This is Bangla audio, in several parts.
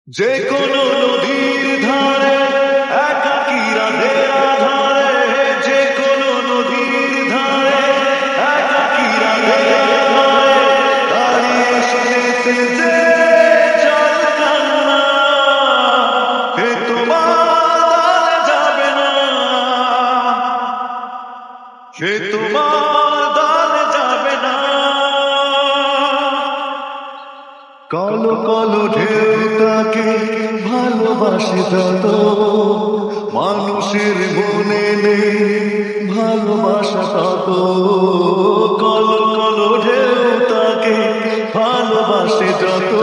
যে কোনো নদীর ধারে একাকী রাতের আধারে, যে কোনো নদীর ধারে একাকী রাতের আধারে দাঁড়িয়ে শুনেছে যে জল কান্না, সে তোমার দানে যাবে না, সে তোমার দানে যাবে না। কলো কলো ঢেউ তাকে ভালোবাসে যত, মানুষের মনে নেই ভালোবাসা তত। কলো কলো ঢেউ তাকে ভালোবাসে যত,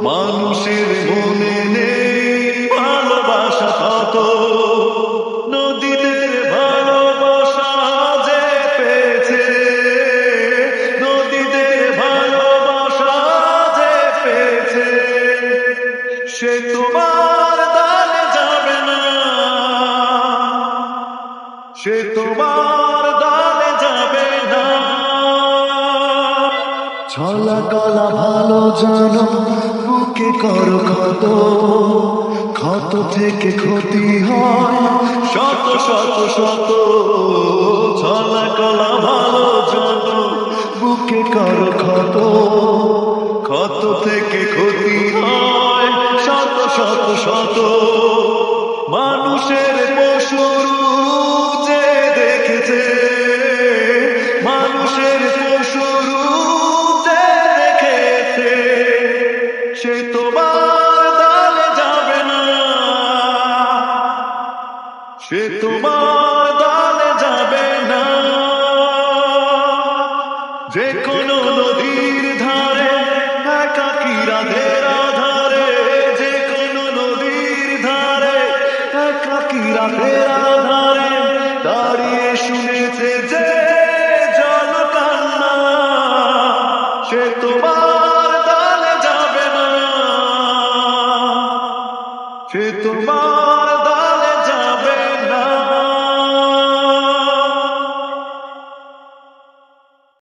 মানুষের মনে নেই ভালোবাসা তত। নদীদের ভালোবাসা যে পেয়েছে, নদীদের ভালোবাসা যে পেয়েছে, সে তোমার দানে যাবে না, সে তোমার দানে যাবে না। ছলা কলা ভালো জানো বুকে করো ক্ষত, ক্ষত থেকে ক্ষতি হয় শত শত শত। ছলা কলা ভালো জানো বুকে করো ক্ষত, ক্ষত থেকে ক্ষতি হয় শত শত শত। মানুষের পশুর যে দেখেছে, মানুষের পশুর যে দেখেছে, সে তোমার দানে যাবে না, সে তোমার দানে যাবে না। যে কোনো নদীর ধারে একাকী রাতের আধারে, যে কোনো নদীর ধারে একাকী রাতের আধারে দাঁড়িয়ে শুনেছে যে জল কান্না, সে তোমার